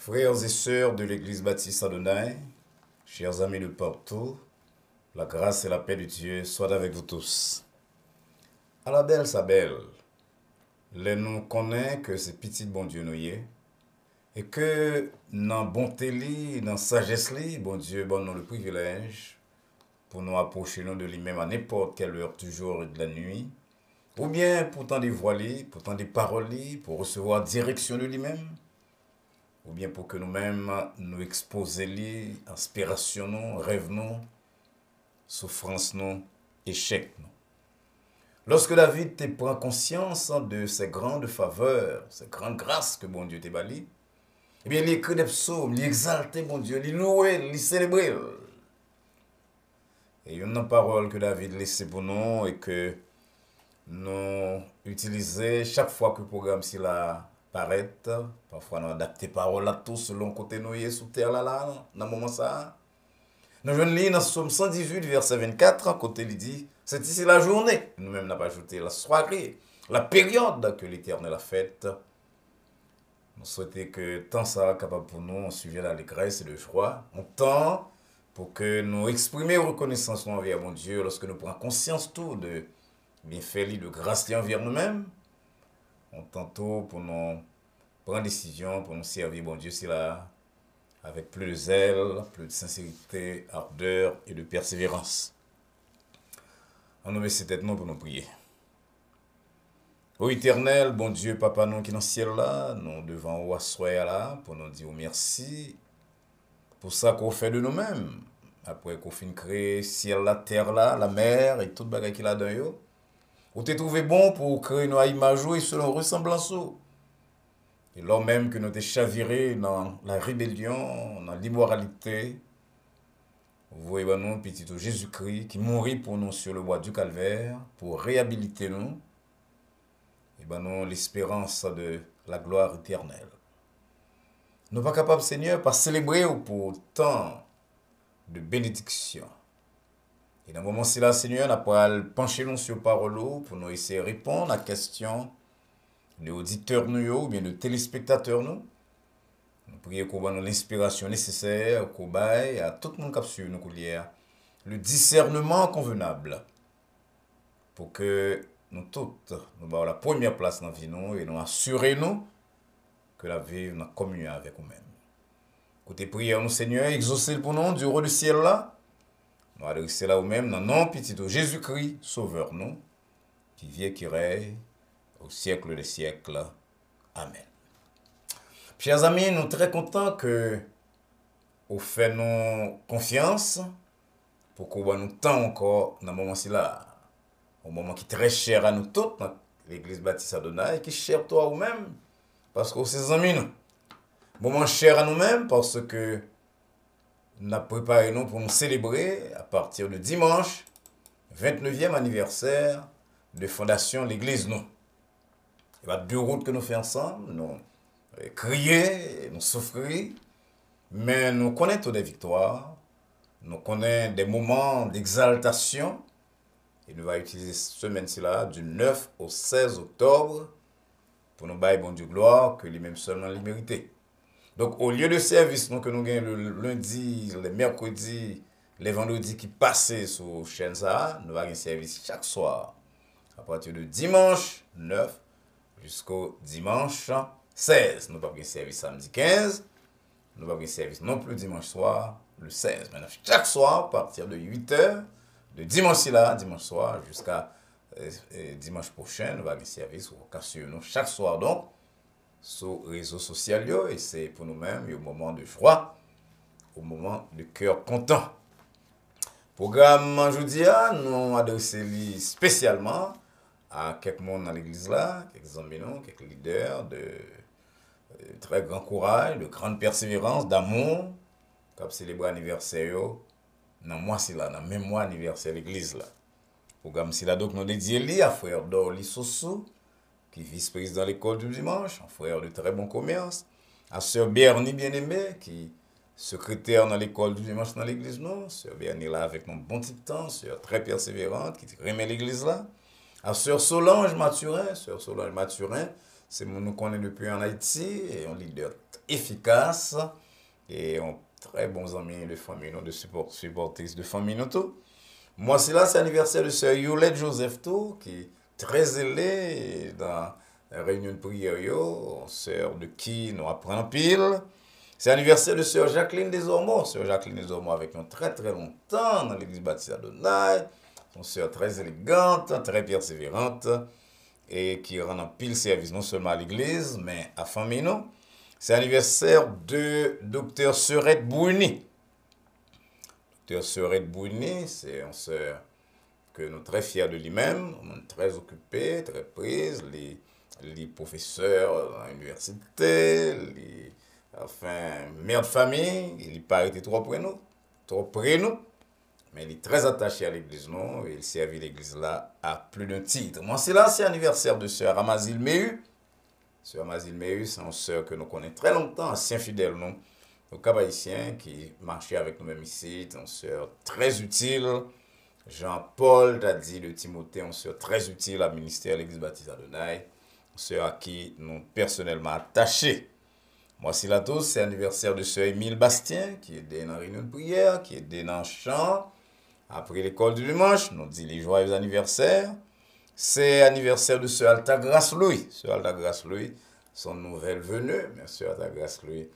Frères et sœurs de l'Église baptiste Adonai, chers amis de partout, la grâce et la paix de Dieu soient avec vous tous. À la belle, sa belle, les nous connaît que c'est petit bon Dieu nous y est, et que dans bonté li, dans sagesse li, bon Dieu bon nous le privilège pour nous approcher nous de lui-même à n'importe quelle heure du jour et de la nuit, ou bien pour tant des voix li, pour tant des paroles li, pour recevoir direction de lui-même, ou bien pour que nous-mêmes nous exposer li, inspiration nous, rêve nous, souffrance nous, échec nous. Lorsque David te prend conscience de ces grandes faveurs, ces grandes grâces que bon Dieu te bali, eh bien, il écrit des psaumes, il exalte bon Dieu, il loue, il célèbre. Et il y a une parole que David laisse pour nous et que nous utilisons chaque fois que le programme s'il apparaît. Parfois, nous adaptons parole à tout selon côté nous est sous terre là, dans le moment ça. Nous venons lire dans Psaume 118, verset 24, côté il dit, c'est ici la journée. Nous-mêmes n'avons pas ajouté la soirée, la période que l'Éternel a faite. Nous souhaitons que tant ça capable pour nous, on suive l'allégresse et le joie. On tend pour que nous exprimions reconnaissance envers mon Dieu lorsque nous prenons conscience tout de bienfaits, de grâce envers nous-mêmes. On tend tout pour nous prendre décision, pour nous servir mon Dieu, c'est là, avec plus de zèle, plus de sincérité, ardeur et de persévérance. On nous met cette tête nous pour nous prier. Ô éternel, bon Dieu, papa, nous qui dans le ciel là, nous devons asseoir là pour nous dire merci pour ça qu'on fait de nous-mêmes. Après qu'on finit créer ciel la terre là, la mer et tout bagage qui là dedans yo. Ou t'es trouvé bon pour créer nos images et selon ressemblance. Et lors même que nous t'es chaviré dans la rébellion, dans l'immoralité, vous voyez nous petit Jésus-Christ qui mourit pour nous sur le bois du calvaire pour réhabiliter nous. Et ben nous l'espérance de la gloire éternelle. Nous pas capables, Seigneur, pas célébrer pour tant de bénédictions. Et dans le moment là, Seigneur, nous pas pencher nous sur parole pour nous essayer de répondre à la question de auditeurs nous ou bien de téléspectateurs nous. Nous prions qu'on ait l'inspiration nécessaire, qu'on baille à tout le monde qui a suivi nous le discernement convenable pour que nous toutes, nous avons la première place dans la vie nous et nous assurons que la vie nous communion avec nous-mêmes. Côté prière, nous Seigneur, exaucez pour nous du haut du ciel là. Nous adresser là nous-mêmes dans nom petit de Jésus-Christ, sauveur nous, qui vient, qui règne au siècle des siècles. Amen. Chers amis, nous sommes très contents que vous faites nous confiance pour qu'on nous temps encore dans ce moment-ci là. Un moment qui est très cher à nous tous, l'Église baptiste Adonai, et qui est cher toi ou même, parce que c'est amis nous. Moment cher à nous-mêmes, parce que nous avons préparé nous pour nous célébrer à partir de dimanche, 29e anniversaire de fondation de l'Église nous. Il y a 2 routes que nous faisons ensemble, nous crier, nous souffrir, mais nous connaissons des victoires, nous connaissons des moments d'exaltation. Et nous allons utiliser cette semaine-ci là, du 9 au 16 octobre, pour nous bailler bon Dieu gloire, que lui-même seulement les mériter. Donc, au lieu de service nous, que nous gagnons le lundi, le mercredi, les vendredis qui passent sur chaîne ça, nous allons un service chaque soir, à partir de dimanche 9 jusqu'au dimanche 16. Nous n'avons pas un service samedi 15, nous n'avons pas un service non plus dimanche soir, le 16. Maintenant, chaque soir, à partir de 8h, de dimanche là, dimanche soir, jusqu'à dimanche prochain, nous allons un service sur nous chaque soir donc, sur les réseaux sociaux, et c'est pour nous-mêmes un moment de joie, un moment de cœur content. Programme aujourd'hui, nous adressons spécialement à quelques monde dans l'église là, quelques amis, quelques leaders de très grand courage, de grande persévérance, d'amour, qui ont célébré l'anniversaire dans le mois là, dans le même mois anniversaire de l'église là. Programme là, donc nous dédions à frère Dorli Sossou, qui est vice-président de l'école du dimanche, un frère de très bon commerce, à sœur Bernie bien-aimée, qui est secrétaire dans l'école du dimanche dans l'église non, sœur Bernie là avec un bon petit temps, sœur très persévérante, qui remet l'église là, à sœur Solange Mathurin, c'est mon nous connaît depuis en Haïti, et un leader efficace, et un très bons amis de famille, de supportrices de famille, nous tout. Moi, c'est là, c'est l'anniversaire de sœur Yolette Joseph tout, qui est très zélée dans la réunion de prière, sœur de qui nous apprend pile. C'est l'anniversaire de sœur Jacqueline Desormeaux. Sœur Jacqueline Desormeaux avec nous très très longtemps dans l'église baptiste Adonai. Une sœur très élégante, très persévérante et qui rend un pile service non seulement à l'église, mais à famille. C'est l'anniversaire de Dr Serette Bouni. Dr Serette Bouni, c'est une sœur que nous sommes très fiers de lui-même, très occupée, très prise, les professeurs à l'université, enfin, mère de famille, il n'est pas été trop près nous, mais il est très attaché à l'église, non, et il servit l'église là à plus d'un titre. Moi, c'est là, c'est l'anniversaire de sœur Amazil Mehu. Sœur Amazil Mehu, c'est une sœur que nous connaissons très longtemps, ancien fidèle, non, au Cap-Haïtien, qui marchait avec nous-mêmes ici, une sœur très utile. Jean-Paul t'a dit de Timothée, une sœur très utile à ministère de l'église baptiste Adonai, une sœur à qui nous personnellement attachés. Moi, c'est là tous, c'est l'anniversaire de sœur Émile Bastien, qui est dans la réunion de prière, qui est dans le chant. Après l'école du dimanche, nous dit les joyeux anniversaires. C'est l'anniversaire de sœur Altagrace Louis. Sœur Altagrace Louis, son nouvelle venue. Mais sœur Altagrace Louis,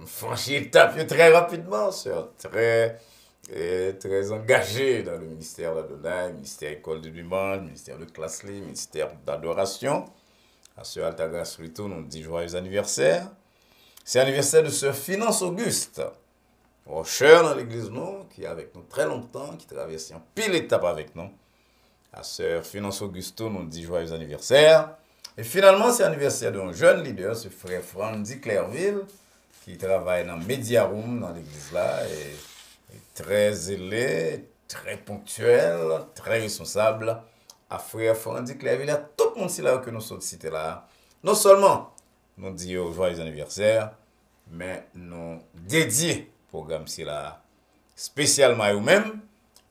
franchit l'étape très rapidement, sœur très engagée dans le ministère d'Adonai, ministère école du dimanche, ministère de classe libre, ministère d'adoration. À sœur Altagrace Louis, nous dit joyeux anniversaire. C'est l'anniversaire de sœur Finance Auguste, rocheur dans l'église, nous, qui est avec nous très longtemps, qui traverse un pile étape avec nous. À sœur Finance Auguste, nous dit joyeux anniversaire. Et finalement, c'est l'anniversaire d'un jeune leader, ce frère Frandy Clairville, qui travaille dans Media Room, dans l'église là, et très zélé, très ponctuel, très responsable. À frère Frandy Clairville, à tout le monde ici là que nous sommes cités là. Non seulement nous disons joyeux anniversaire, mais nous dédions le programme là spécialement à eux-mêmes.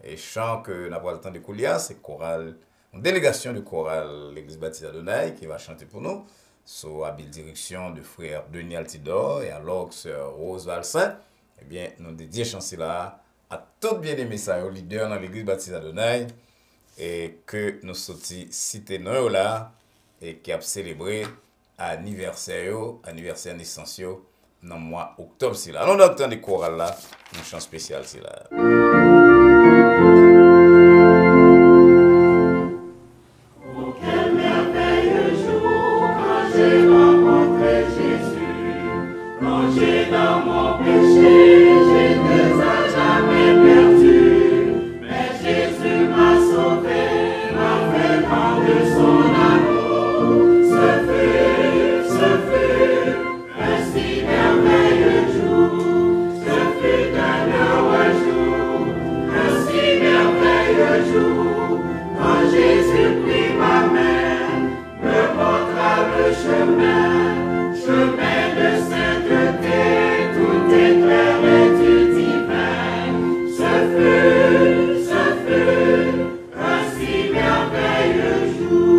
Et chant que n'a pas le temps de couler, c'est chorale, une délégation de chorale l'église baptiste Adonai qui va chanter pour nous, sous la direction de frère Denis Altidor et alors sœur Rose Valsin. Eh bien, nous dédions chanter là à tout bien-aimé ça, aux leaders dans l'église baptiste Adonai, et que nous sommes cités nous là, et qui a célébré anniversaire naissance dans le mois octobre. Si là, nous avons temps de chorale là, une chant spéciale si là. Ce fut un si merveilleux jour.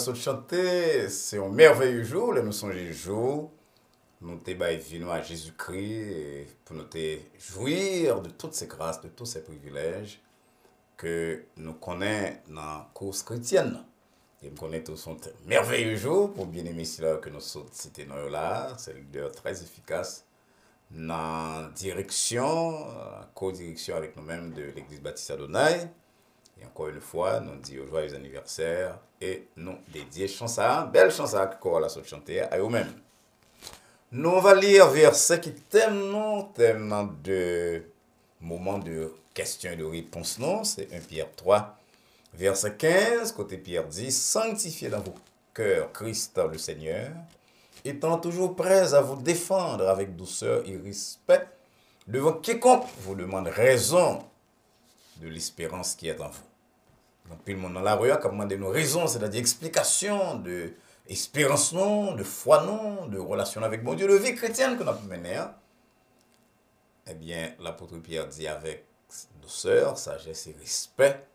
saute chanter, c'est un merveilleux jour, nous songeons jour. Nous te vino à Jésus-Christ pour nous te jouir de toutes ces grâces, de tous ces privilèges que nous connaissons dans la course chrétienne. Et nous connaissons tous son merveilleux jour pour bien aimer cela que nous sommes cités là. C'est un leader très efficace dans direction, co-direction avec nous-mêmes de l'église Baptiste Adonai. Et encore une fois, nous disons joyeux anniversaire et nous dédions chance à belle chance à quoi la sauce chanter à eux-mêmes. Nous allons lire verset qui thème de moment de questions et de réponses. Non, c'est 1 Pierre 3, verset 15, côté Pierre dit, sanctifiez dans vos cœurs Christ le Seigneur, étant toujours prêts à vous défendre avec douceur et respect devant quiconque vous demande raison de l'espérance qui est en vous. Donc, puis le monde dans la rue a demandé nos raisons, c'est-à-dire explication de espérance non, de foi non, de relation avec bon Dieu, de vie chrétienne que nous avons menée. Hein? Eh bien, l'apôtre Pierre dit avec douceur, sagesse et respect,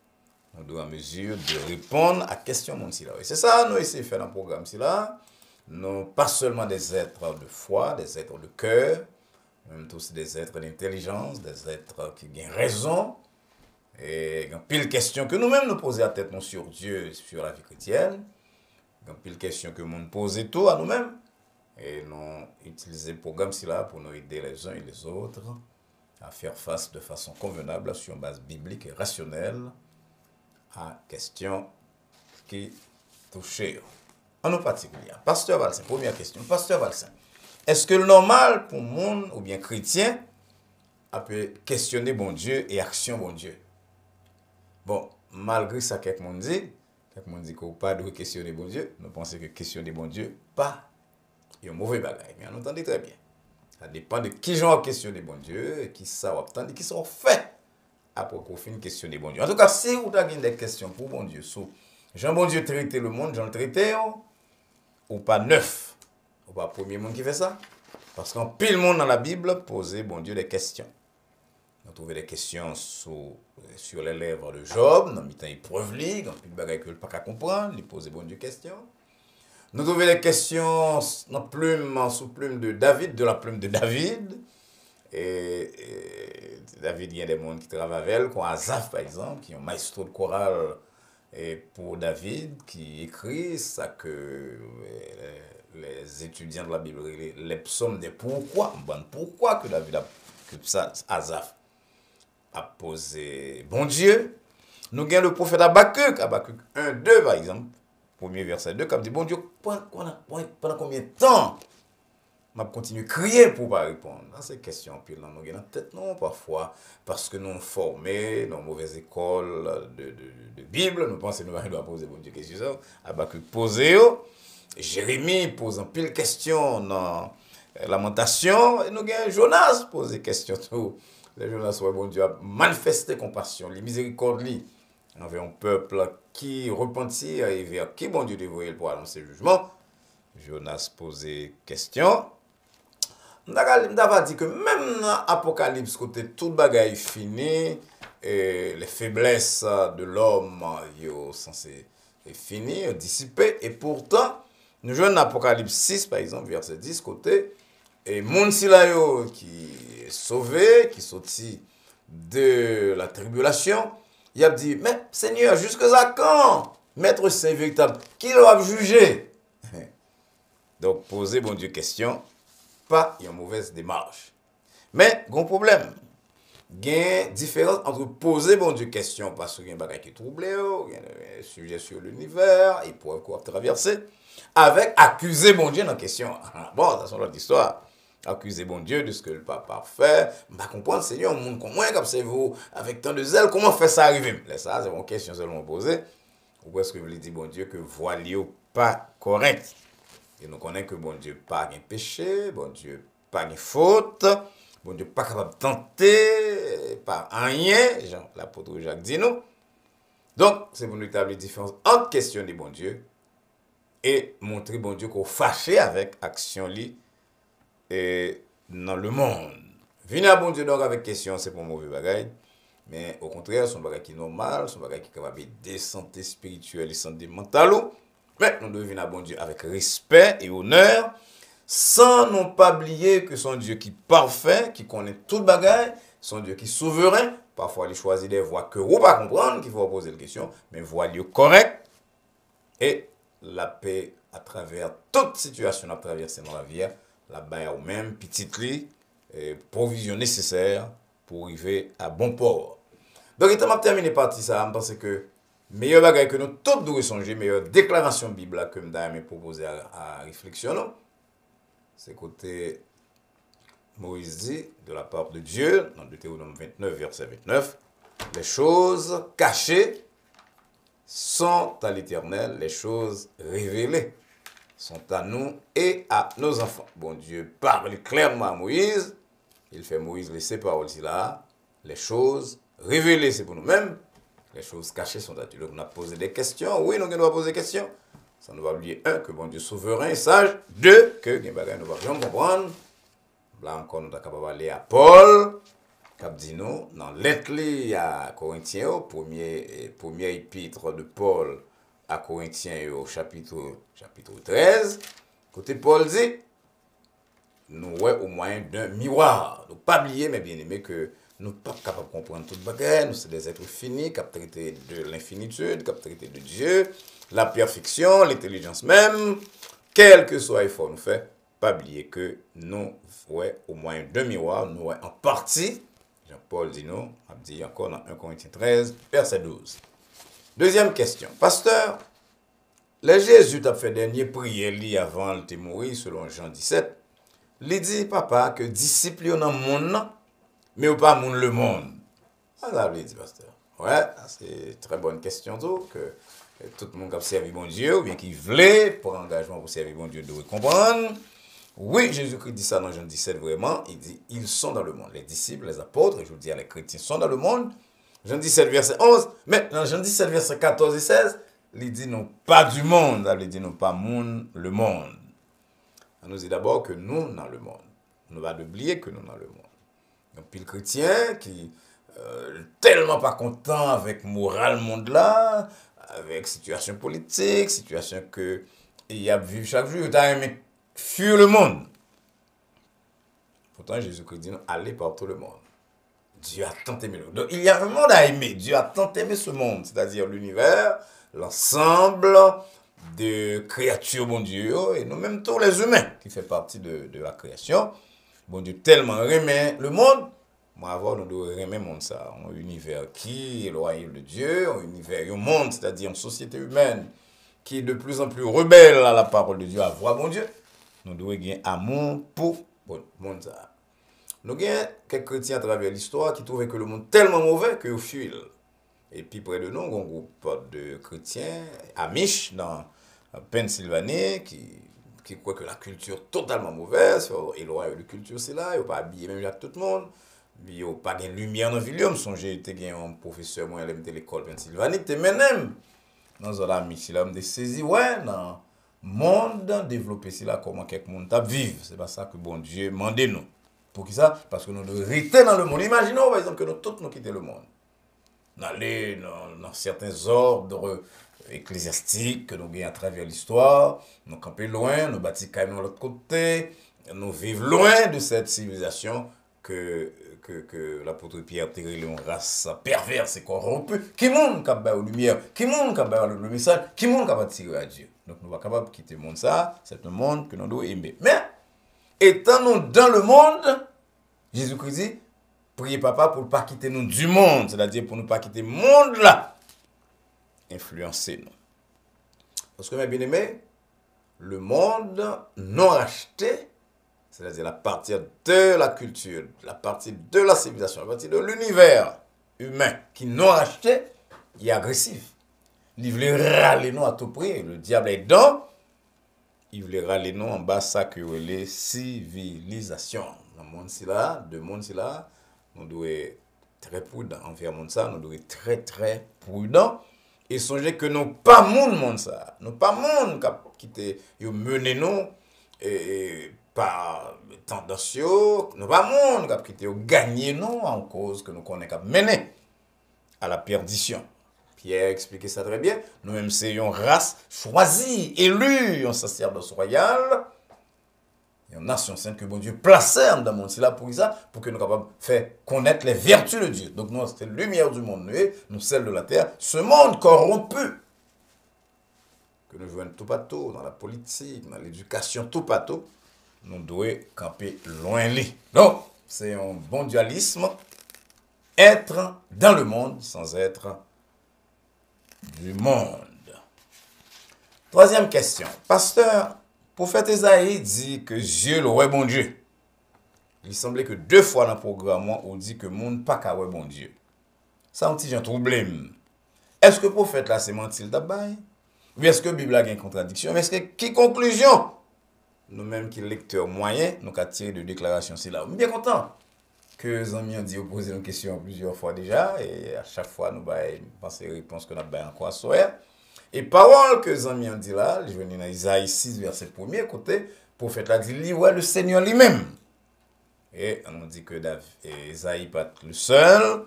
nous devons en mesure de répondre à la question de ce là. Et c'est ça, nous essayons de faire dans le programme là. Nous pas seulement des êtres de foi, des êtres de cœur, même tous des êtres d'intelligence, des êtres qui ont raison. Et il y a pile de questions que nous-mêmes nous posons à tête sur Dieu, sur la vie chrétienne. Il y a pile de questions que nous posons tout à nous-mêmes. Et nous utilisons le programme là pour nous aider les uns et les autres à faire face de façon convenable sur une base biblique et rationnelle à questions qui touchent en particulier. Pasteur Valsin, première question. Pasteur Valsin, est-ce que le normal pour le monde ou bien chrétien a pu questionner bon Dieu et action bon Dieu? Bon, malgré ça, quelqu'un dit qu'on n'a pas de questionner bon Dieu. Nous pensons que questionner bon Dieu, pas un mauvais bagage. Mais on entend très bien. Ça dépend de qui genre questionner bon Dieu, et qui ça attendre, qui sont faits après qu'on finisse questionner bon Dieu. En tout cas, si vous avez des questions pour bon Dieu, sur Jean bon Dieu traiter le monde, Jean le traité, ou pas neuf, ou pas premier monde qui fait ça. Parce qu'en pile monde dans la Bible posait bon Dieu des questions. On trouve des questions sur les lèvres de Job, dans le épreuve ligue, dans le bagage que le pas qu'à comprendre, il posait bon Dieu questions. Nous trouvons des questions sous plume de David, de la plume de David. Et David, il y a des gens qui travaillent avec elle, comme Asaph par exemple, qui est un maestro de chorale et pour David, qui écrit ça que les étudiants de la Bible, les psaumes des pourquoi, pourquoi que David a, que ça, Asaph a posé bon Dieu. Nous avons le prophète Habakkuk 1, 2 par exemple, premier verset 2, comme dit bon Dieu, pendant combien de temps m'a continué à crier pour ne pas répondre. Dans ces questions, puis là, nous avons en tête, non, parfois, parce que nous sommes formés dans une mauvaise école de Bible, nous pensons que nous allons poser bon Dieu question. Habakkuk posé, Jérémie pose un pile de questions dans Lamentation, et nous avons Jonas poser question tout. Les Jonas, ouais, bon Dieu a manifesté compassion, les miséricordes envers un peuple qui repentit et vers qui bon Dieu dévoyé pour annoncer le jugement. Jonas posait question. On a dit que même dans l'Apocalypse, côté tout le bagage fini, et les faiblesses de l'homme sont censées finir, dissiper, et pourtant, nous jouons dans l'Apocalypse 6, par exemple, verset 10, côté, et Monsilayo qui est sauvé, qui est sorti de la tribulation, il a dit, mais Seigneur, jusqu'à quand, Maître Saint véritable, qui doit juger? Donc, poser, bon Dieu, question, pas une mauvaise démarche. Mais, grand problème, il y a une différence entre poser, bon Dieu, question, parce qu'il y a un bagage qui est troublé, il y a un sujet sur l'univers, il pourrait quoi traverser, avec accuser, bon Dieu, dans la question. Bon, ça, c'est notre histoire. Accuser bon Dieu de ce que le papa fait. Je comprendre, Seigneur, monde comme moi, comme c'est vous, avec tant de zèle, comment faire ça arriver? Ça, c'est une question seulement posée. Ou est-ce que vous voulez dire, bon Dieu, que voilà pas correct? Et nous connaissons que bon Dieu pas de péché, bon Dieu pas de faute, bon Dieu pas capable de tenter, pas rien, Jean, l'apôtre Jacques dit nous. Donc, c'est pour nous établir la différence entre question de bon Dieu et montrer bon Dieu qu'on fâché avec action li et dans le monde. Venir à bon Dieu donc avec question, c'est pour mauvais bagaille, mais au contraire, son bagage qui est normal, son bagage qui est capable de santé spirituelle et santé mentale. Mais nous devons venir à bon Dieu avec respect et honneur, sans non pas oublier que son Dieu qui est parfait, qui connaît toute bagaille, son Dieu qui est souverain. Parfois, il choisit des voies que vous ne pas comprendre, qu'il faut poser des questions, mais voie correcte. Et la paix à travers toute situation à traverser dans la vie, la baille ou même petite lit, provision nécessaire pour arriver à bon port. Donc, il m'a terminé par ça, parce que meilleur bagage que nous tous devons songer, meilleure déclaration biblique que nous avons proposé à réflexion, c'est côté Moïse dit, de la part de Dieu, dans Deutéronome 29, verset 29, les choses cachées sont à l'Éternel, les choses révélées sont à nous et à nos enfants. Bon Dieu parle clairement à Moïse, il fait Moïse laisser parole là, les choses révélées c'est pour nous-mêmes, les choses cachées sont à Dieu. Donc on a posé des questions, oui, nous devons poser des questions. Ça nous va oublier, un, que bon Dieu souverain et sage, deux, que nous ne va jamais comprendre. Là encore, nous sommes capables d'aller à Paul, qui dit nous, dans lettre à Corinthiens, premier épître de Paul à Corinthiens au chapitre 13, côté Paul dit, nous ouais au moyen d'un miroir. Donc pas oublier, mes bien-aimés, que nous ne sommes pas capables de comprendre toute bagarre, nous sommes des êtres finis, qui traitent de l'infinitude, qui traitent de Dieu, la perfection, l'intelligence même, quel que soit l'effort nous fait, pas oublier que nous, ouais, au moins deux miroirs, nous ouais, en partie, Jean-Paul dit nous, a dit encore dans 1 Corinthiens 13, verset 12. Deuxième question. Pasteur, le Jésus t'a fait dernier prière avant de mourir, selon Jean 17. Il dit, papa, que disciple dans le monde, mais ou pas monde le monde. Ça veut dire, pasteur. Ouais, c'est une très bonne question, tout, que tout le monde qui a servi bon Dieu, ou bien qui voulait, pour engagement pour servir bon Dieu, doit comprendre. Oui, Jésus-Christ dit ça dans Jean 17, vraiment. Il dit, ils sont dans le monde. Les disciples, les apôtres, et je vous dis, les chrétiens sont dans le monde. Jean 17, verset 11. Mais dans Jean 17, verset 14 et 16, il dit, non pas du monde. Il dit, non pas monde, le monde. On nous dit d'abord que nous, dans le monde. On ne va pas oublier que nous, dans le monde. Donc, puis le chrétien qui tellement pas content avec moral monde là, avec situation politique, situation que il a vu chaque jour, il a aimé fuir le monde. Pourtant, Jésus-Christ dit, allez par tout le monde. Dieu a tant aimé le monde. Donc, il y a un monde à aimer. Dieu a tant aimé ce monde, c'est-à-dire l'univers, l'ensemble de créatures, bon Dieu, et nous-mêmes tous les humains qui font partie de la création. Bon Dieu tellement aimé le monde. Moi, avant, nous devons aimer le monde, ça. Un univers qui est le royaume de Dieu, un univers, un monde, c'est-à-dire une société humaine qui est de plus en plus rebelle à la parole de Dieu, à voir bon Dieu. Nous devons gagner amour pour le monde, ça. Nous avons quelques chrétiens à travers l'histoire qui trouvaient que le monde est tellement mauvais qu'ils fuient. Et puis près de nous, on a un groupe de chrétiens, Amish, dans Pennsylvanie, qui croient que la culture est totalement mauvaise, et le royaume de culture c'est là, ils n'ont pas habillé même avec tout le monde, ils n'ont pas de lumière dans la ville. J'ai été un professeur, moi, à l'école Pennsylvanie, qui même dans un Amish, il a saisi, ouais, dans le monde développé, c'est là comment quelques monde vivent. C'est pas ça que bon Dieu demande nous. Pour qui ça? Parce que nous devons rester dans le monde. Imaginons par exemple que nous tous nous quittons le monde. Aller dans certains ordres ecclésiastiques que nous gagnons à travers l'histoire, nous camper loin, nous bâtir quand même de l'autre côté, nous vivons loin de cette civilisation que l'apôtre Pierre Thérèse, une race perverse et corrompue, qui monde qui a la lumière, qui monde qui a le message, qui monde qui a tiré à Dieu. Donc nous ne sommes pas capables de quitter le monde, ça, c'est un monde que nous devons aimer. Mais, étant nous dans le monde, Jésus-Christ dit, priez papa pour ne pas quitter nous du monde, c'est-à-dire pour ne pas quitter le monde là, influencer nous. Parce que mes bien-aimés, le monde non racheté, c'est-à-dire à partir de la culture, à partir de la civilisation, à partir de l'univers humain qui non racheté, il est agressif. Il veut râler nous à tout prix. Le diable est dans. Il veut râler nous en bas ça que les civilisations. Dans le monde là, de monde là, nous devons être très prudents envers le monde ça, nous devons être très très prudents et songer que nous pas monde ça, nous pas monde qui te mener nous et par tendancieux, nous pas monde qui te gagner nous en cause que nous connaissons mener à la perdition. Pierre a expliqué ça très bien. Nous-mêmes, c'est une race choisie, élue, un sacerdoce royal, une nation sainte que bon Dieu plaçait dans le monde. C'est là pour ça, pour que nous soyons capables de faire connaître les vertus de Dieu. Donc nous, c'est la lumière du monde, nous, celle de la terre. Ce monde corrompu, que nous jouons tout partout, dans la politique, dans l'éducation, tout partout, nous devons camper loin de lui. Donc, c'est un bon dualisme, être dans le monde sans être du monde. Troisième question. Pasteur, prophète Esaïe dit que Dieu le ouais bon Dieu. Il semblait que 2 fois dans le programme, on dit que le monde pas qu'à ouais bon Dieu. Ça, on dit un problème. Est-ce que le prophète là, c'est mentir d'abord? Ou est-ce que la Bible a une contradiction? Mais est-ce que, qui conclusion? Nous-mêmes qui lecteurs moyens, nous avons tiré de déclaration, c'est là. On est bien content que les amis ont dit ou posé une question plusieurs fois déjà, et à chaque fois, nous pensons les réponses que nous avons encore à soir. Et parole que les amis ont dit là, je venais dans Isaïe 6, verset 1er, côté, le prophète a dit, lui, ouais, le Seigneur lui-même. Et on dit que Isaïe pas le seul.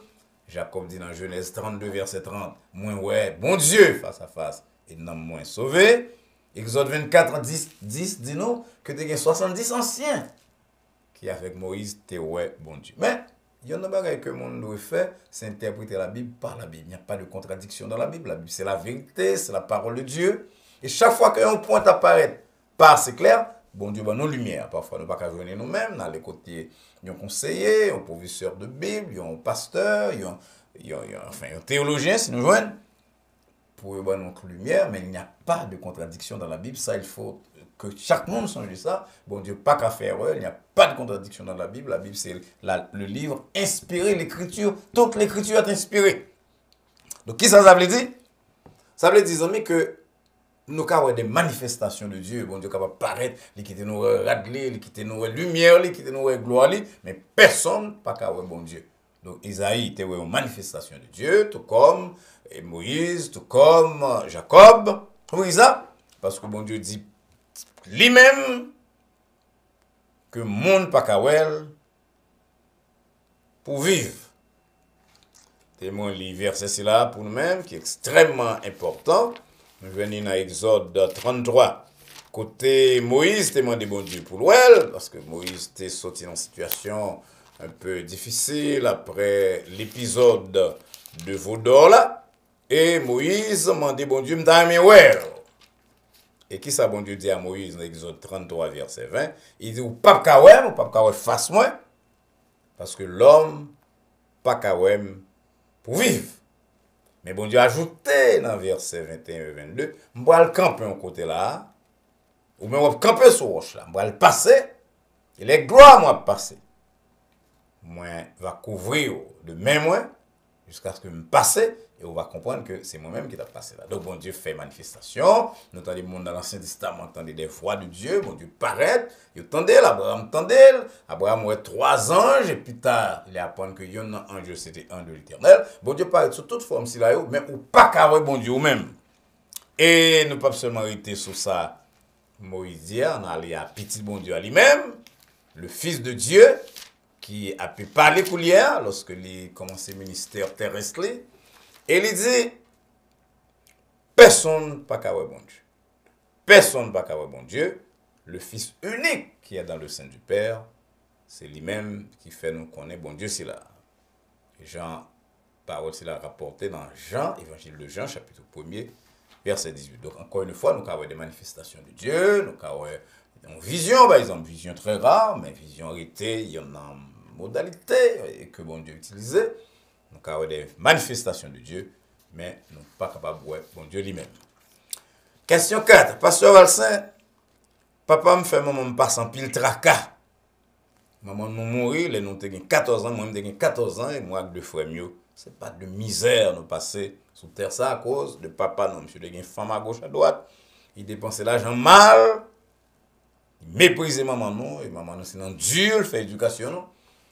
Jacob dit dans Genèse 32, verset 30, moi, ouais, bon Dieu, face à face, et non moins sauvé. Exode 24, 10 dit nous que tu as 70 anciens qui avec Moïse, tu ouais, bon Dieu. Mais, il y a une chose que le monde doit faire, c'est interpréter la Bible par la Bible. Il n'y a pas de contradiction dans la Bible. La Bible, c'est la vérité, c'est la parole de Dieu. Et chaque fois qu'un point apparaît par c'est clair, bon Dieu, nos lumières. Parfois, nous ne pouvons pas venir nous-mêmes, dans les côtés, il y a un conseiller, un professeur de Bible, il y a un pasteur, il y a un théologien, si nous joignons, pour voir notre lumière, mais il n'y a pas de contradiction dans la Bible. Ça, il faut que chaque monde songe ça. Bon Dieu, pas qu'à faire, il n'y a pas de contradiction dans la Bible. La Bible, c'est le livre inspiré, l'écriture, toute l'écriture est inspirée. Donc, qui ça veut dire? Ça veut dire, amis, que nous avons des manifestations de Dieu. Bon Dieu, capable de paraître, il quitte nous radler, il quitte nous lumière, il quitte nous gloire, mais personne pas qu'à bon Dieu. Donc, Isaïe était une manifestation de Dieu, tout comme Moïse, tout comme Jacob. Oui, ça? Parce que bon Dieu dit lui-même que le monde pas qu'à pour vivre. Témoin le verset là pour nous-mêmes, qui est extrêmement important. Nous venons dans Exode 33. Côté Moïse, demandé bon Dieu pour l'ouel, parce que Moïse était sorti dans une situation un peu difficile après l'épisode de Vaudor là. Et Moïse m'a dit bon Dieu, m'ta aimé ouel. Et qui ça bon Dieu dit à Moïse dans Exode 33, verset 20? Il dit, ou pas kawem, ou pas kawem face moi, parce que l'homme, pas kawem pour vivre. Mais bon Dieu a ajouté dans verset 21 et 22, je vais le camper un côté là, ou bien je vais camper sur roche là, je vais le passer, et les gloires moi passer. Moi, va couvrir de main moi, jusqu'à ce que je me passe, et on va comprendre que c'est moi-même qui t'a passé là. Donc bon Dieu fait manifestation, nous entendons les monde dans l'Ancien Testament, entendez des voix de Dieu, bon Dieu paraît, il entendait, Abraham entendait, Abraham aurait 3 anges, et plus tard, il apprend que y en a un Dieu, c'était un de l'Éternel. Bon Dieu paraît sous toute forme si là, mais ou pas carré bon Dieu ou même. Et nous pas seulement arrêter sur ça, Moïse dit, on a allé à petit bon Dieu à lui-même, le Fils de Dieu, qui a pu parler coulière lorsque il commençait le ministère terrestre. Et il dit, personne pas qu'à bon Dieu. Personne pas qu'à bon Dieu. Le Fils unique qui est dans le sein du Père, c'est lui-même qui fait nous connaître bon Dieu, c'est là. Jean, parole, c'est là rapporté dans Jean, évangile de Jean, chapitre 1er, verset 18. Donc, encore une fois, nous avons des manifestations de Dieu, nous avons une vision, par exemple, vision très rare, mais vision arrêtée, il y en a une modalité que bon Dieu utilisait. Nous avons des manifestations de Dieu, mais nous ne sommes pas capables de voir bon Dieu lui-même. Question 4. Pasteur Valsin, papa me fait maman me passe en pile tracas. Maman nous mourir, les nous avons 14 ans, moi j'ai 14 ans, et moi avec 2 frères mieux. Ce n'est pas de misère nous passer sous terre ça à cause de papa, non, monsieur, il y a une femme à gauche, à droite. Il dépensait l'argent mal, il méprisait maman, non, et maman, c'est un dur, il fait éducation, non.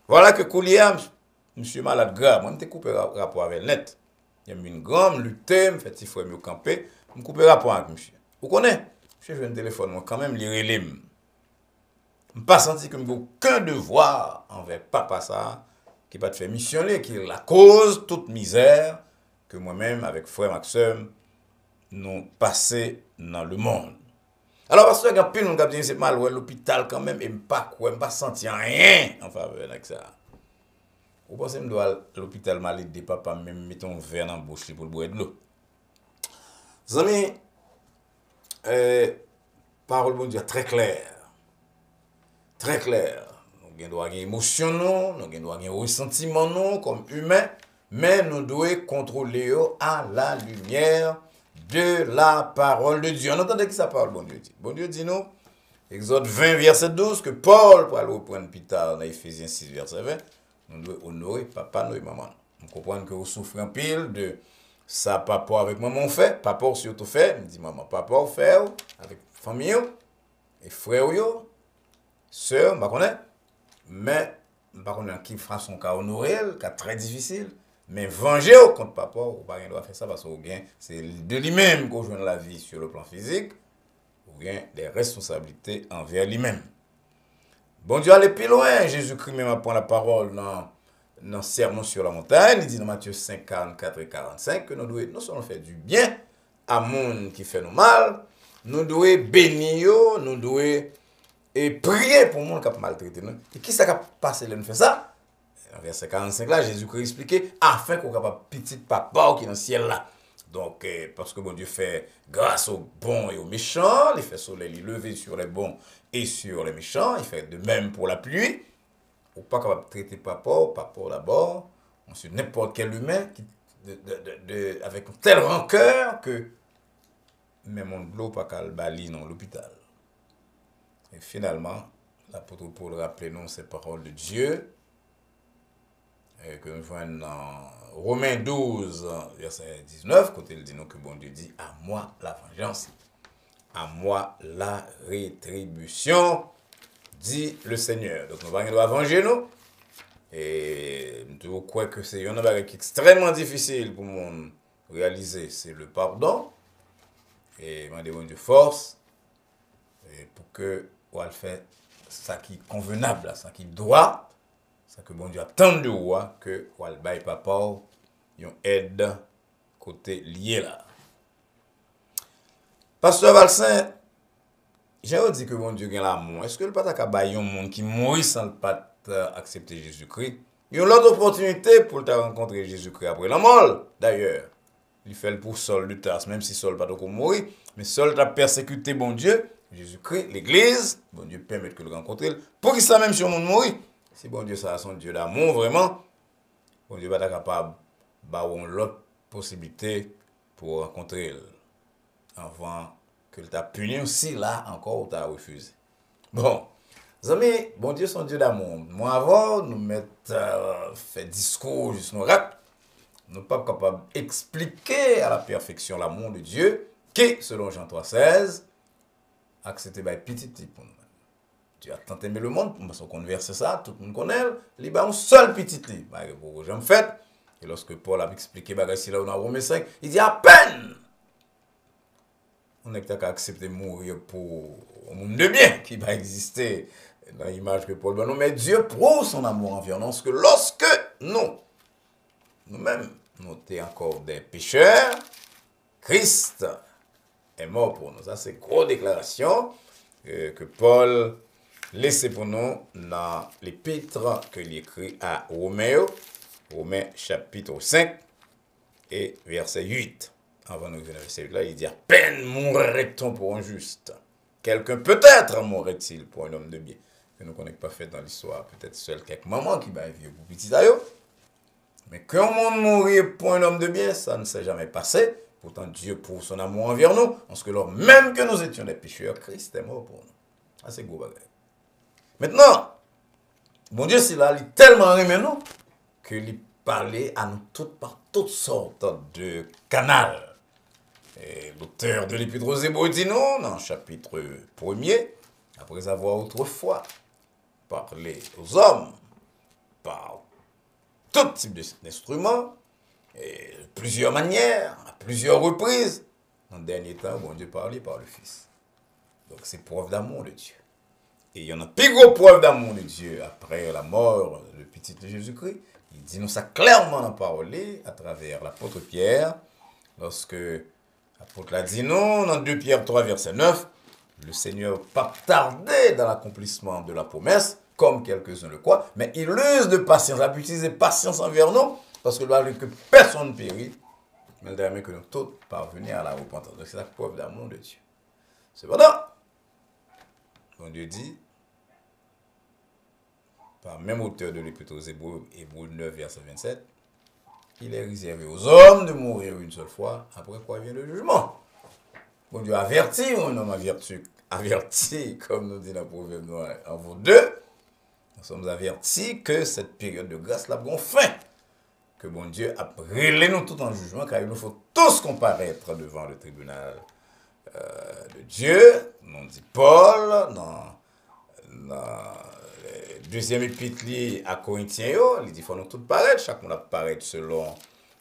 Voilà que Koulia, monsieur malade grave, moi je coupé rapport avec net. Il y a une grande lutte, je fais petit frère mieux camper, je coupé rapport avec monsieur. Vous connaissez? Monsieur, je un téléphone, moi quand même, les relais. Je n'ai pas senti que j'ai aucun devoir envers papa ça, qui va te faire missionner, qui est la cause, toute misère que moi-même, avec frère Maxime, nous passons dans le monde. Alors, parce que quand pile, nous avons c'est mal, ouais, l'hôpital quand même, et pas sentir rien en faveur de ça. Vous pensez que je dois à l'hôpital malade de papa, même mettre un verre dans la bouche pour boire de l'eau. Amis, parole de Dieu très claire. Très clair. Nous devons avoir émotion, nous devons avoir ressentiment nous, comme humains, mais nous devons contrôler à la lumière de la parole de Dieu. On entendait qui ça parle, bon Dieu dit. Bon Dieu dit nous, Exode 20, verset 12, que Paul, pour aller reprendre plus tard dans Ephésiens 6, verset 20, nous devons honorer papa, nous et maman. Nous comprenons que vous souffrez en pile de ça, papa avec maman fait, papa surtout fait, nous dit maman, papa fait avec famille et frère, sœur, je connais, mais je ne connais pas qui fera son cas honoré, qui est très difficile. Mais venger contre papa, ou pas doit faire ça parce que c'est de lui-même qu'on joue la vie sur le plan physique, ou bien des responsabilités envers lui-même. Bon Dieu, allez plus loin. Jésus-Christ même apprend la parole dans le sermon sur la montagne. Il dit dans Matthieu 5, 44 et 45 que nous devons non seulement faire du bien à monde qui fait nous mal, nous devons bénir, nous devons prier pour le monde qui a maltraité nous. Et qui ça qui a passé là, nous fait ça? En verset 45 là, Jésus-Christ expliquait afin qu'on capable petit papa qui est dans le ciel là. Donc, parce que bon Dieu fait grâce aux bons et aux méchants, il fait soleil lever sur les bons et sur les méchants, il fait de même pour la pluie. Ou pas capable de traiter papa d'abord, ensuite n'importe quel humain qui, avec une telle rancœur que même on ne peut pas qu'à le balayer dans l'hôpital. Et finalement, l'apôtre Paul rappelait nous ces paroles de Dieu, que nous voyons dans Romains 12, verset 19, quand il dit nous que bon Dieu dit, à moi la vengeance, à moi la rétribution, dit le Seigneur. Donc nous devons venger nous. Et nous croyons que c'est une chose extrêmement difficile pour nous réaliser, c'est le pardon. Et je demande de force pour que on fasse ça qui est convenable, ça qui doit. Ça que bon Dieu attend de moi que wal bay papa yon aide côté lié là. Pasteur Valsin, j'ai dit que bon Dieu gagne l'amour. Est-ce que le pas ka bay yon monde qui mourit sans le pas accepter Jésus-Christ? Yon l'autre opportunité pour te rencontrer Jésus-Christ après la mort. D'ailleurs, il fait le pour Saul de Tarse, même si Saul pas trop mourir, mais Saul a persécuté bon Dieu, Jésus-Christ, l'église, bon Dieu permet que le rencontrer pour qu'il ça même sur le monde mourir. Si bon Dieu, ça a son Dieu d'amour, vraiment, bon Dieu va être capable d'avoir l'autre possibilité pour rencontrer avant que t'a puni aussi, là, encore, t'a refusé. Bon, amis, bon Dieu, son Dieu d'amour. Moi, avant, nous mettre fait discours, juste nous rap, nous ne sommes pas capables d'expliquer à la perfection l'amour de Dieu, qui, selon Jean 3,16, accepté par petit pour nous. Dieu a tant aimé le monde, parce qu'on verse ça, tout le monde connaît, il a un seul petit lit. Pour j'en fait, et lorsque Paul a expliqué, là dans Romains 5, il dit à peine, on est qu'à accepter de mourir pour un monde de bien qui va exister dans l'image que Paul donne, mais Dieu prouve son amour envers nous, parce que lorsque nous-mêmes, nous sommes encore des pécheurs, Christ est mort pour nous. Ça, c'est une grosse déclaration que Paul laissez pour nous dans l'épître qu'il écrit à Romains, Romains chapitre 5 et verset 8. Avant de venir verset 8 là, il dit à peine mourrait-on pour un juste. Quelqu'un peut-être mourrait-il pour un homme de bien. Que nous ne connaissons pas fait dans l'histoire, peut-être seul quelques mamans qui va vivre pour petit d'ailleurs. Mais qu'un monde mourir pour un homme de bien, ça ne s'est jamais passé. Pourtant, Dieu prouve son amour envers nous, parce que lors même que nous étions des pécheurs, Christ est mort pour nous. Ah, c'est gros bagage. Maintenant, bon Dieu, c'est là, il est tellement aimé nous qu'il parlait à nous toutes par toutes sortes de canaux. L'auteur de l'Épître aux Hébreux dit nous, dans le chapitre 1er, après avoir autrefois parlé aux hommes par tout type d'instruments, et de plusieurs manières, à plusieurs reprises, dans le dernier temps, bon Dieu parlait par le Fils. Donc c'est preuve d'amour de Dieu. Et il y en a plus gros preuve d'amour de Dieu après la mort, le petit de Jésus-Christ. Il dit nous ça clairement dans la parole à travers l'apôtre Pierre, lorsque l'apôtre l'a dit non, dans 2 Pierre 3, verset 9, le Seigneur pas tardé dans l'accomplissement de la promesse, comme quelques-uns le croient, mais il use de patience, il a pu utiliser patience envers nous, parce que doit que personne ne périt, mais il doit que nous tous parvenir à la repentance. Donc c'est la preuve d'amour de Dieu. Cependant, bon Dieu dit, par même auteur de l'Épître aux Hébreux, Hébreux 9, verset 27, il est réservé aux hommes de mourir une seule fois, après quoi vient le jugement. Bon Dieu avertit, un homme averti, comme nous dit dans le proverbe en vous deux, nous sommes avertis que cette période de grâce là bon fin, que bon Dieu a brûlé nous tout en jugement, car il nous faut tous comparaître devant le tribunal de Dieu, nous dit Paul, dans deuxième épître à Corinthiens, il dit qu'il faut nous tous paraître, chacun doit paraître selon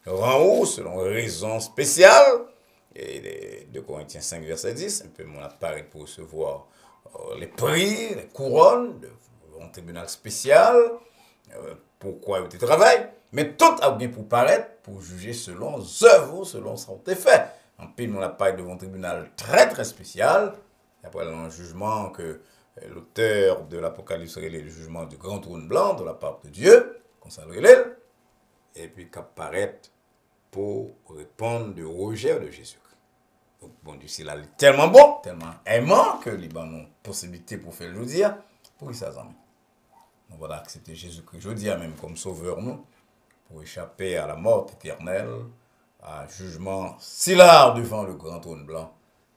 rang ou, selon raison spéciale. Et de Corinthiens 5, verset 10, un peu mon apparaît pour recevoir les prix, les couronnes, un tribunal spécial, pourquoi il travaille, mais tout a bien pour paraître, pour juger selon les œuvres, selon son fait. En pile, mon apparaît devant un tribunal très très spécial, après un jugement que l'auteur de l'Apocalypse relève le jugement du grand trône blanc de la part de Dieu, qu'on s'en relève, et puis qu'apparaît pour répondre du rejet de Jésus-Christ. Donc, bon Dieu, c'est là tellement bon, tellement aimant que il y a une possibilité pour faire le dire, pour ça, amis. On va accepter Jésus-Christ, je dis même comme sauveur, nous, pour échapper à la mort éternelle, à un jugement si large devant le grand trône blanc,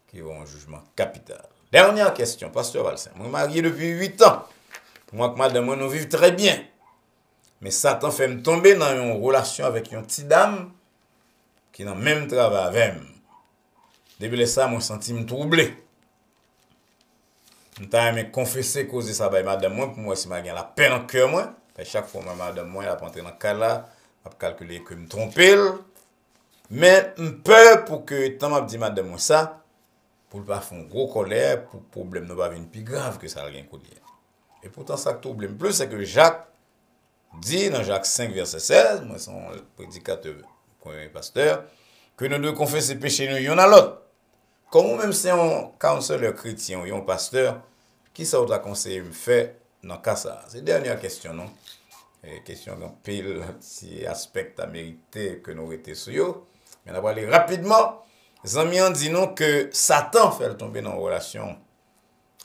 qui est un jugement capital. Dernière question, Pasteur Valsin. Moi, marié depuis 8 ans. Pour moi, que madame, nous vivons très bien. Mais Satan fait me tomber dans une relation avec une petite dame qui n'a même travail avec moi. Depuis ça, je me sens troublé. Je me confesser cause de ça, madame, moi, pour moi, si je la peine en cœur, moi. Chaque fois, madame, moi, elle a rentré dans le cas là, je calculer que je me trompe. Mais je peur pour que, tant que je dis madame, moi, ça, pour ne pas faire une grosse colère, pour que le problème ne va venir plus grave que ça a rien connu. Et pourtant, ça qui trouble plus, c'est que Jacques dit dans Jacques 5, verset 16, moi, son prédicateur, premier pasteur, que nous devons confesser péché nous y'en a l'autre. Comme même si on counseleur chrétien ou un pasteur, qui ça a conseillé me faire dans le cas ça? C'est la dernière question, non? Question d'un pile, petit aspect à mériter que nous étions sur. Mais on va aller rapidement. Les amis ont dit non que Satan fait tomber dans une relation.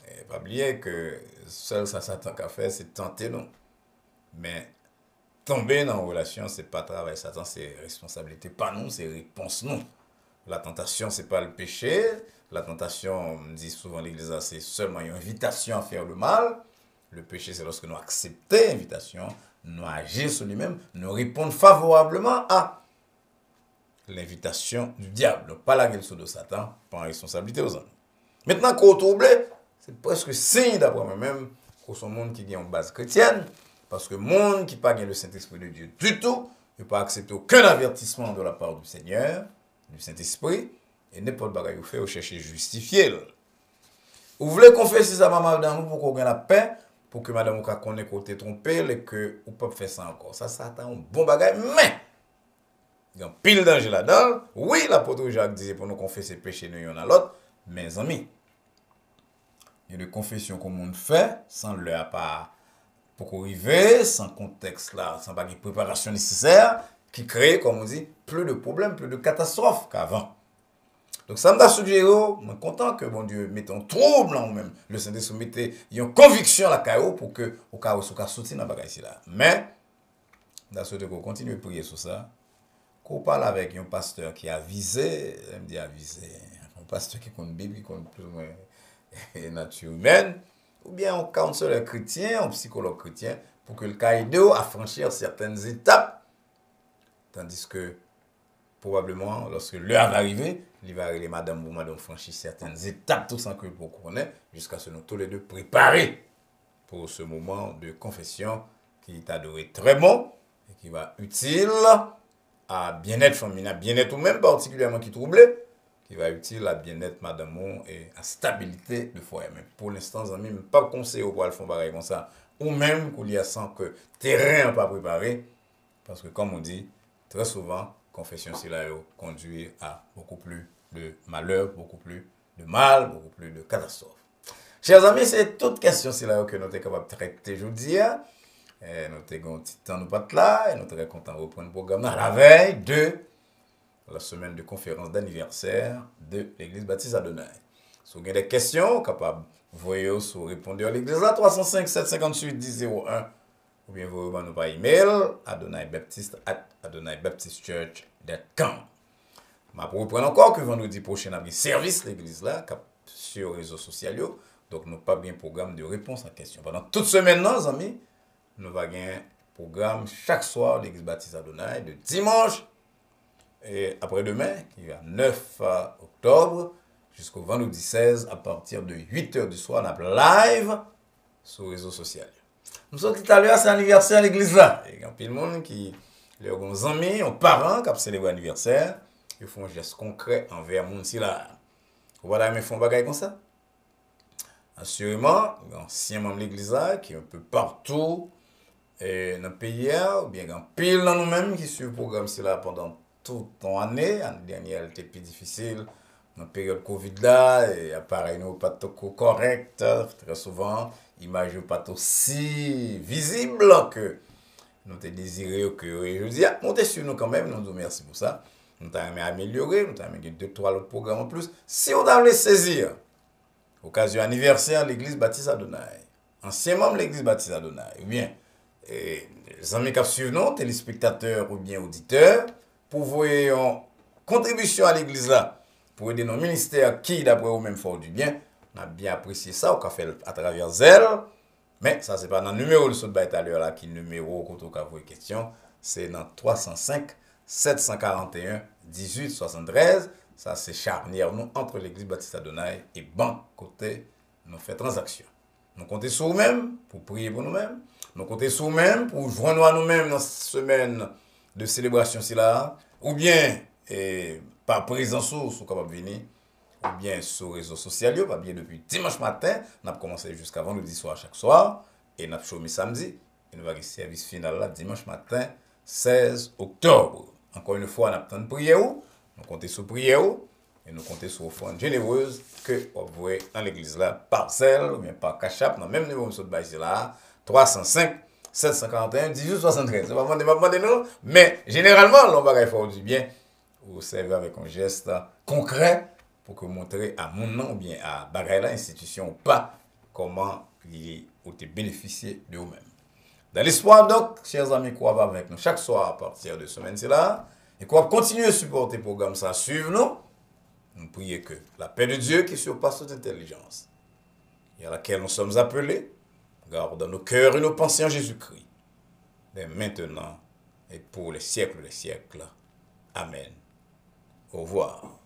Et pas oublier que seul ça Satan qu'a fait, c'est tenter non. Mais tomber dans une relation, c'est pas travail Satan, c'est responsabilité pas nous, c'est réponse nous. La tentation, c'est pas le péché. La tentation, on dit souvent l'église, c'est seulement une invitation à faire le mal. Le péché, c'est lorsque nous acceptons l'invitation, nous agissons sur lui-même, nous répondons favorablement à l'invitation du diable. Donc, pas la gueule de Satan, pas en responsabilité aux hommes. Maintenant qu'on trouble, c'est presque signe d'après moi-même qu'on sont monde qui a une base chrétienne, parce que monde qui n'a pas le Saint-Esprit de Dieu du tout, ne peut pas accepter aucun avertissement de la part du Seigneur, du Saint-Esprit, et n'importe quoi vous fait, vous cherchez justifier. Vous voulez confesser ça à madame pour qu'on ait la paix, pour que madame vous connaisse côté trompé, et que vous pouvez faire ça encore. Ça attend un bon bagage, mais il y a un pile danger là-dedans. Oui, l'apôtre Jacques disait pour nous confesser péché, nous y en a l'autre, mes amis. Il y a des confessions qu'on monde fait, sans le pas pour arriver, sans contexte là, sans pas de préparation nécessaire, qui crée, comme on dit, plus de problèmes, plus de catastrophes qu'avant. Donc ça m'a suggéré, je suis content que bon Dieu mette un trouble en même. Le Saint-Esprit mette une conviction à la CAO pour que au cas où ça sortir dans bagage là. Mais dans ce qu'on continue à prier sur ça, qu'on parle avec un pasteur qui a visé, il me dit avisé, un pasteur qui connaît Bible, qui connaît plus ou moins nature humaine, ou bien un counseleur chrétien, un psychologue chrétien, pour que le cas aide à franchir certaines étapes, tandis que probablement, lorsque l'heure va arriver, il va arriver madame ou madame franchir certaines étapes, tout sans que vous connaissez, jusqu'à ce que nous tous les deux préparés pour ce moment de confession qui est adoré très bon et qui va utile à bien-être féminin, bien-être ou même particulièrement qui troublé, qui va utile à bien-être madame et à stabilité de foyer. Mais pour l'instant, je n'ai pas conseillé au poil fond pareil comme ça, ou même qu'il y a sans que terrain pas préparé, Parce que comme on dit, très souvent, confession cela conduit à beaucoup plus de malheur, beaucoup plus de mal, beaucoup plus de catastrophes. Chers amis, c'est toute question cela que nous sommes capables de traiter aujourd'hui. Nous avons un petit temps nous pas là et nous sommes très contents de reprendre le programme à la veille de la semaine de conférence d'anniversaire de l'église baptiste Adonai. Si vous avez des questions, capable voyez sur répondre à l'église là 305 758 1001 ou bien vous nous par email adonaibaptiste@adonaibaptistechurch.com. Je pour reprendre encore que vendredi prochain a service l'église là sur les réseaux sociaux. Donc nous pas bien programme de réponse à questions. Pendant toute semaine non amis, nous va gagner programme chaque soir l'église baptiste Adonai de dimanche et après-demain, qui est 9 octobre, jusqu'au vendredi 16, à partir de 8h du soir, on a live sur les réseaux sociaux. Nous sommes tout à l'heure, c'est l'anniversaire à l'église là. Il y a plein de monde qui, leurs amis, leurs parents, qui célèbrent l'anniversaire, ils font un geste concret envers les gens là. Voilà, mais ils font des choses comme ça. Assurément, il y a ancien membre de l'église là, qui est un peu partout dans le pays, ou bien il y a pile dans nous-mêmes qui suivent le programme là pendant toute l'année. L'année dernière, elle était plus difficile. Dans la période Covid là, et appareil nous pas tout correct, très souvent, image pas aussi visible que nous te désiré que je dis, montez sur nous quand même, nous vous merci pour ça. Nous t'avons amélioré, nous t'avons mis 2-3 autres programmes en plus. Si on a les saisir, occasion anniversaire de l'église baptiste Adonai, ancien membre de l'église baptiste Adonai, ou bien, les amis qui suivent nous, téléspectateurs ou bien auditeurs, pour voir une contribution à l'église là, pour aider nos ministères qui, d'après vous-même, font du bien. On a bien apprécié ça, on a fait à travers Zelle. Mais ça, c'est pas dans le numéro de ce tout à l'heure là, qui est le numéro quand on a vos questions. C'est dans 305 741 18 73. Ça, c'est charnière nous entre l'église baptiste Adonai et banque côté nous fait transaction. Nous comptons sur nous-mêmes pour prier pour nous-mêmes. Nous comptons sur nous-mêmes pour joindre à nous-mêmes dans cette semaine de célébration là, ou bien par présence sur capable venir, ou bien sur les réseaux sociaux, pas bien depuis dimanche matin, on a commencé jusqu'à vendredi soir chaque soir, et on a chômé samedi, et nous avons le service final là, dimanche matin, 16 octobre. Encore une fois, on a besoin de prière, nous comptons sur prière, et nous comptons sur offrande généreuse que vous voyez dans l'église là, par Zelle, ou bien par Cachap, dans le même numéro de baisse là, 305 741 18 73. Ça va demander nous, mais généralement, on va faire du bien. Vous servez avec un geste concret pour que montrer à mon nom ou bien à Bagaïla, institution ou pas, comment ils ont bénéficié de vous-même. Dans l'espoir donc, chers amis, qu'on va avec nous chaque soir à partir de semaine là, et qu'on va continuer à supporter le programme, ça suivre nous. Nous prions que la paix de Dieu qui surpasse toute intelligence, et à laquelle nous sommes appelés, garde dans nos cœurs et nos pensées en Jésus-Christ, dès maintenant et pour les siècles des siècles. Amen. Au revoir.